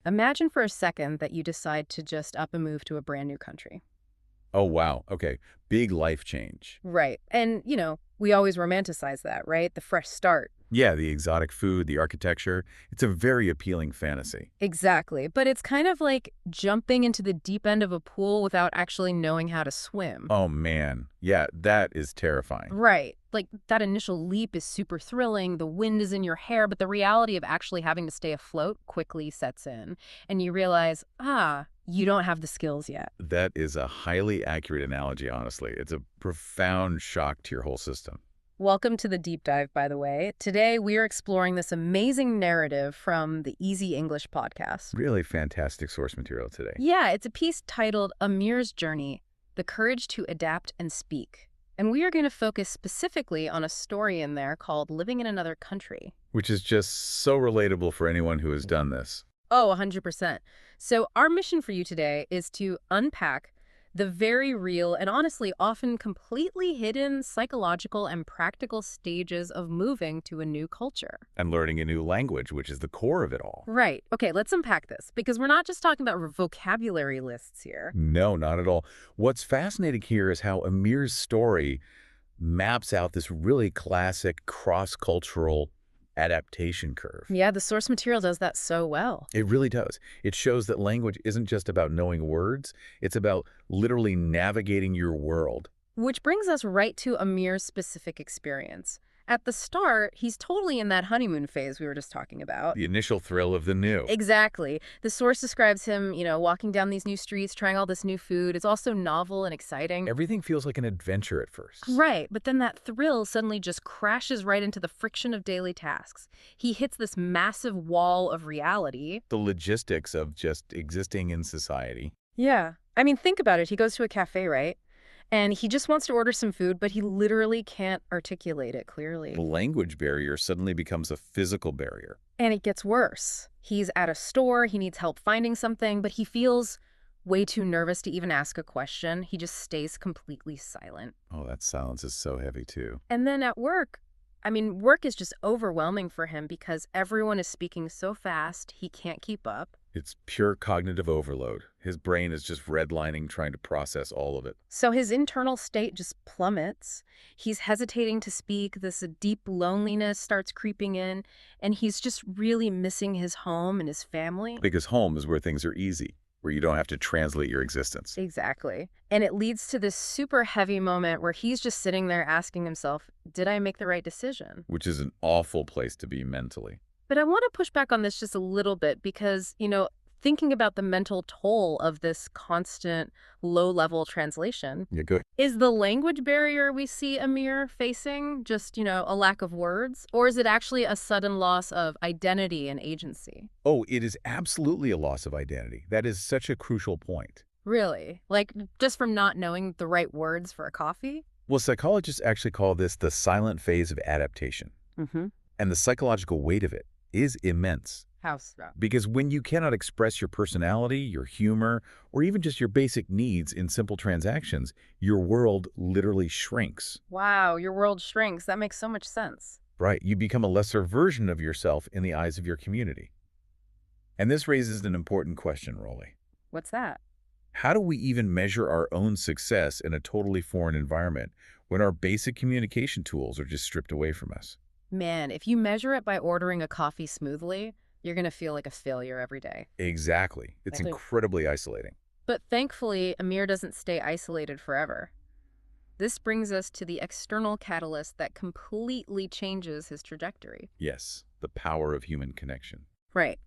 Imagine for a second that you decide to just up and move to a brand new country. Oh, wow. Okay. Big life change. Right. And, we always romanticize that, right? The fresh start. Yeah, the exotic food, the architecture. It's a very appealing fantasy. Exactly. But it's kind of like jumping into the deep end of a pool without actually knowing how to swim. Oh, man. Yeah, that is terrifying. Right. Like that initial leap is super thrilling. The wind is in your hair, but the reality of actually having to stay afloat quickly sets in. And you realize, you don't have the skills yet. That is a highly accurate analogy, honestly. It's a profound shock to your whole system. Welcome to the deep dive, by the way. Today, we are exploring this amazing narrative from the Easy English podcast. Really fantastic source material today. Yeah, it's a piece titled Amir's Journey, The Courage to Adapt and Speak. And we are going to focus specifically on a story in there called Living in Another Country. Which is just so relatable for anyone who has done this. Oh, 100%. So our mission for you today is to unpack the very real and honestly often completely hidden psychological and practical stages of moving to a new culture. And learning a new language, which is the core of it all. Right. Okay, let's unpack this because we're not just talking about vocabulary lists here. No, not at all. What's fascinating here is how Amir's story maps out this really classic cross-cultural adaptation curve. Yeah, the source material does that so well. It really does. It shows that language isn't just about knowing words, it's about literally navigating your world. Which brings us right to Amir's specific experience. At the start, he's totally in that honeymoon phase we were just talking about. The initial thrill of the new. Exactly. The source describes him, walking down these new streets, trying all this new food. It's also novel and exciting. Everything feels like an adventure at first. Right, but then that thrill suddenly just crashes right into the friction of daily tasks. He hits this massive wall of reality. The logistics of just existing in society. Yeah. I mean, think about it. He goes to a cafe, right? And he just wants to order some food, but he literally can't articulate it clearly. The language barrier suddenly becomes a physical barrier. And it gets worse. He's at a store, he needs help finding something, but he feels way too nervous to even ask a question. He just stays completely silent. Oh, that silence is so heavy too. And then at work, work is just overwhelming for him because everyone is speaking so fast, he can't keep up. It's pure cognitive overload. His brain is just redlining, trying to process all of it. So his internal state just plummets. He's hesitating to speak. This deep loneliness starts creeping in, and he's just really missing his home and his family. Because home is where things are easy, where you don't have to translate your existence. Exactly. And it leads to this super heavy moment where he's just sitting there asking himself, did I make the right decision? Which is an awful place to be mentally. But I want to push back on this just a little bit because, thinking about the mental toll of this constant low-level translation, Yeah, good. is the language barrier we see Amir facing just, a lack of words? Or is it actually a sudden loss of identity and agency? Oh, it is absolutely a loss of identity. That is such a crucial point. Really? Like, just from not knowing the right words for a coffee? Well, psychologists actually call this the silent phase of adaptation. Mm-hmm. And the psychological weight of it is immense. How so? Because when you cannot express your personality, your humor, or even just your basic needs in simple transactions, your world literally shrinks. Wow, your world shrinks. That makes so much sense. Right? You become a lesser version of yourself in the eyes of your community. And this raises an important question, Rolly. What's that? How do we even measure our own success in a totally foreign environment when our basic communication tools are just stripped away from us? Man, if you measure it by ordering a coffee smoothly, you're going to feel like a failure every day. Exactly. It's Exactly. incredibly isolating. But thankfully, Amir doesn't stay isolated forever. This brings us to the external catalyst that completely changes his trajectory. Yes, the power of human connection. Right.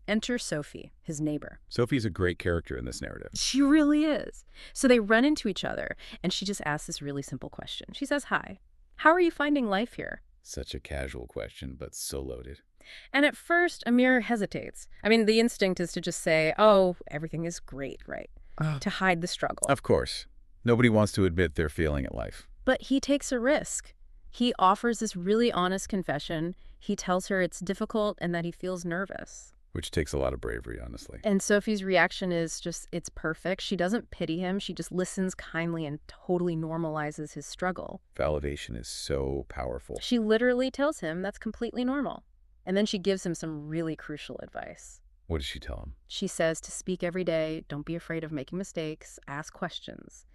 Enter Sophie, his neighbor. Sophie's a great character in this narrative. She really is. So they run into each other, and she just asks this really simple question. She says, "Hi, how are you finding life here?" Such a casual question, but so loaded. And at first, Amir hesitates. The instinct is to just say, oh, everything is great, right? To hide the struggle. Of course. Nobody wants to admit they're failing at life. But he takes a risk. He offers this really honest confession. He tells her it's difficult and that he feels nervous. Which takes a lot of bravery, honestly. And Sophie's reaction is just, it's perfect. She doesn't pity him. She just listens kindly and totally normalizes his struggle. Validation is so powerful. She literally tells him that's completely normal. And then she gives him some really crucial advice. What does she tell him? She says to speak every day, don't be afraid of making mistakes, ask questions.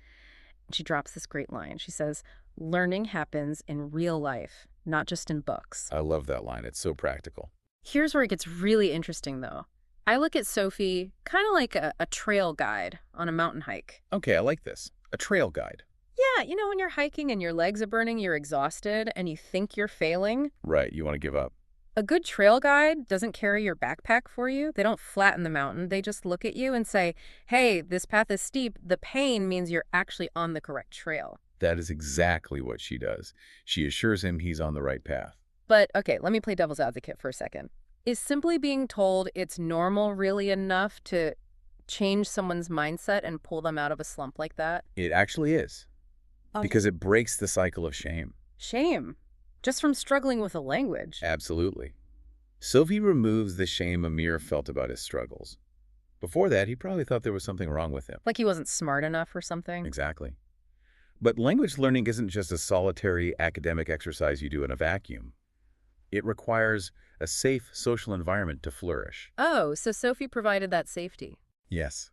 And she drops this great line. She says, learning happens in real life, not just in books. I love that line. It's so practical. Here's where it gets really interesting, though. I look at Sophie kind of like a trail guide on a mountain hike. Okay, I like this. A trail guide. Yeah, when you're hiking and your legs are burning, you're exhausted, and you think you're failing. Right, you want to give up. A good trail guide doesn't carry your backpack for you. They don't flatten the mountain. They just look at you and say, hey, this path is steep. The pain means you're actually on the correct trail. That is exactly what she does. She assures him he's on the right path. But, okay, let me play devil's advocate for a second. Is simply being told it's normal really enough to change someone's mindset and pull them out of a slump like that? It actually is, because it breaks the cycle of shame. Shame. Just from struggling with a language. Absolutely. Sophie removes the shame Amir felt about his struggles. Before that, he probably thought there was something wrong with him. Like he wasn't smart enough or something? Exactly. But language learning isn't just a solitary academic exercise you do in a vacuum. It requires a safe social environment to flourish. Oh, so Sophie provided that safety. Yes.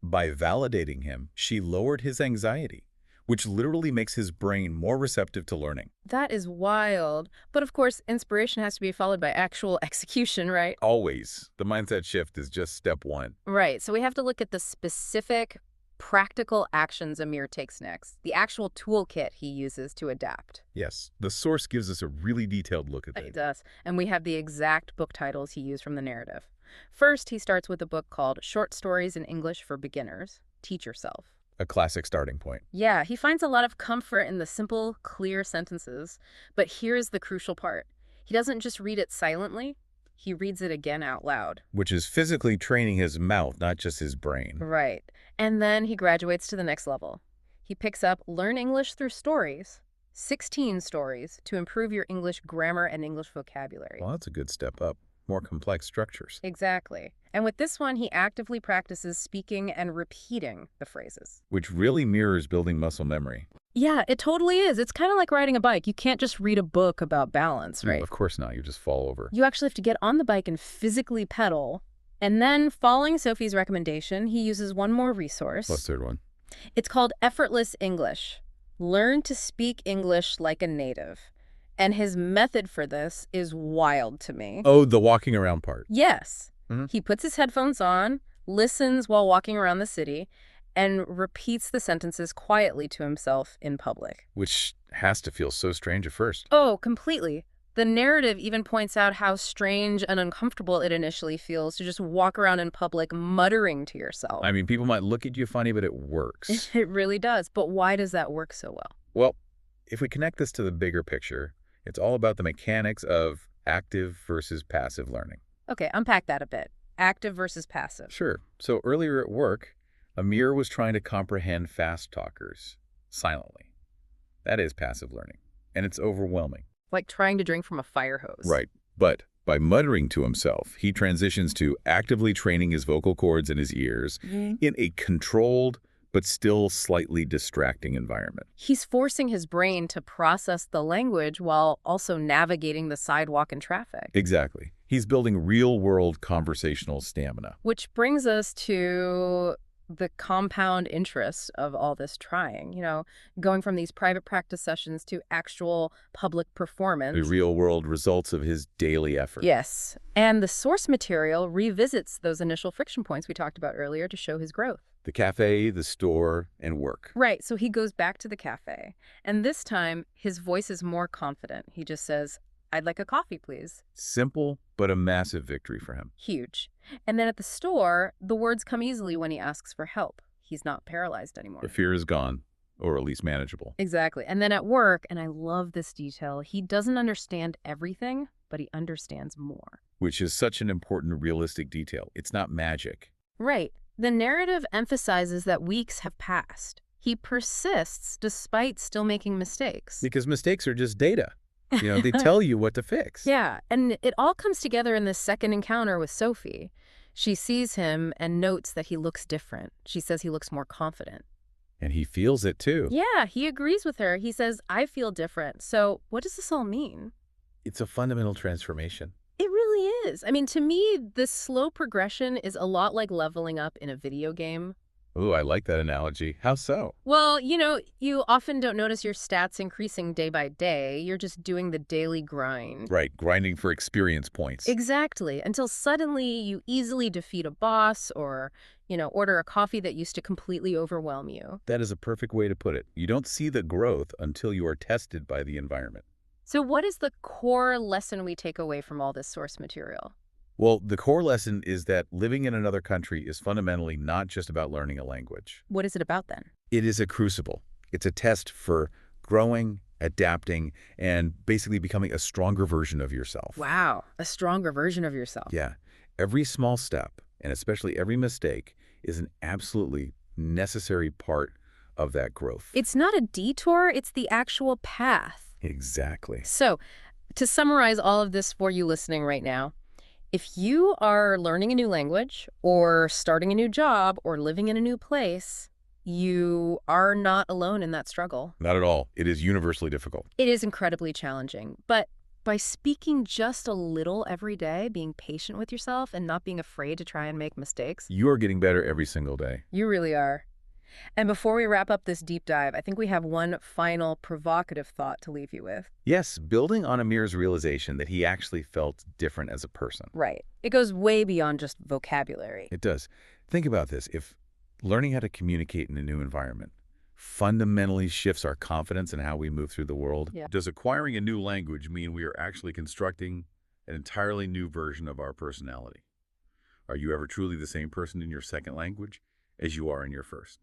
By validating him, she lowered his anxiety, which literally makes his brain more receptive to learning. That is wild. But of course, inspiration has to be followed by actual execution, right? Always. The mindset shift is just step one. Right. So we have to look at the specific, practical actions Amir takes next, the actual toolkit he uses to adapt. Yes, the source gives us a really detailed look at It that. does. And we have the exact book titles he used from the narrative. First, he starts with a book called Short Stories in English for Beginners. Teach Yourself. A classic starting point. Yeah, he finds a lot of comfort in the simple, clear sentences. But here's the crucial part. He doesn't just read it silently. He reads it again out loud. Which is physically training his mouth, not just his brain. Right. And then he graduates to the next level. He picks up Learn English Through Stories, 16 stories to improve your English grammar and English vocabulary. Well, that's a good step up. More complex structures. Exactly. And with this one, he actively practices speaking and repeating the phrases. Which really mirrors building muscle memory. Yeah, it totally is. It's kind of like riding a bike. You can't just read a book about balance, right? Of course not. You just fall over. You actually have to get on the bike and physically pedal. And then, following Sophie's recommendation, he uses one more resource. What's the third one? It's called Effortless English. Learn to speak English like a native. And his method for this is wild to me. Oh, the walking around part. Yes. Mhm. He puts his headphones on, listens while walking around the city, and repeats the sentences quietly to himself in public. Which has to feel so strange at first. Oh, completely. The narrative even points out how strange and uncomfortable it initially feels to just walk around in public muttering to yourself. I mean, people might look at you funny, but it works. It really does. But why does that work so well? Well, if we connect this to the bigger picture, it's all about the mechanics of active versus passive learning. Okay, unpack that a bit. Active versus passive. Sure. So earlier at work, Amir was trying to comprehend fast talkers silently. That is passive learning, and it's overwhelming. Like trying to drink from a fire hose. Right. But by muttering to himself, he transitions to actively training his vocal cords in his ears in a controlled but still slightly distracting environment. He's forcing his brain to process the language while also navigating the sidewalk and traffic. Exactly. He's building real-world conversational stamina. Which brings us to the compound interest of all this trying, going from these private practice sessions to actual public performance. The real-world results of his daily effort. Yes. And the source material revisits those initial friction points we talked about earlier to show his growth. The cafe, the store, and work. Right. So he goes back to the cafe. And this time, his voice is more confident. He just says, I'd like a coffee, please. Simple, but a massive victory for him. Huge. And then at the store, the words come easily when he asks for help. He's not paralyzed anymore. The fear is gone, or at least manageable. Exactly. And then at work, and I love this detail, he doesn't understand everything, but he understands more. Which is such an important realistic detail. It's not magic. Right. The narrative emphasizes that weeks have passed. He persists despite still making mistakes. Because mistakes are just data. They tell you what to fix. Yeah, and it all comes together in this second encounter with Sophie. She sees him and notes that he looks different. She says he looks more confident. And he feels it too. Yeah, he agrees with her. He says, I feel different. So what does this all mean? It's a fundamental transformation. It really really is. I mean, to me, this slow progression is a lot like leveling up in a video game. Ooh, I like that analogy. How so? Well, you often don't notice your stats increasing day by day. You're just doing the daily grind. Right, grinding for experience points. Exactly. Until suddenly you easily defeat a boss or, order a coffee that used to completely overwhelm you. That is a perfect way to put it. You don't see the growth until you are tested by the environment. So, what is the core lesson we take away from all this source material? Well, the core lesson is that living in another country is fundamentally not just about learning a language. What is it about then? It is a crucible. It's a test for growing, adapting, and basically becoming a stronger version of yourself. Wow, a stronger version of yourself. Yeah, every small step, and especially every mistake, is an absolutely necessary part of that growth. It's not a detour, it's the actual path. Exactly. So, to summarize all of this for you listening right now, if you are learning a new language or starting a new job or living in a new place, you are not alone in that struggle. Not at all. It is universally difficult. It is incredibly challenging, but by speaking just a little every day, being patient with yourself and not being afraid to try and make mistakes, You are getting better every single day. you really are. And before we wrap up this deep dive, I think we have one final provocative thought to leave you with. Yes, building on Amir's realization that he actually felt different as a person. Right. It goes way beyond just vocabulary. It does. Think about this. If learning how to communicate in a new environment fundamentally shifts our confidence in how we move through the world, Yeah. does acquiring a new language mean we are actually constructing an entirely new version of our personality? Are you ever truly the same person in your second language as you are in your first?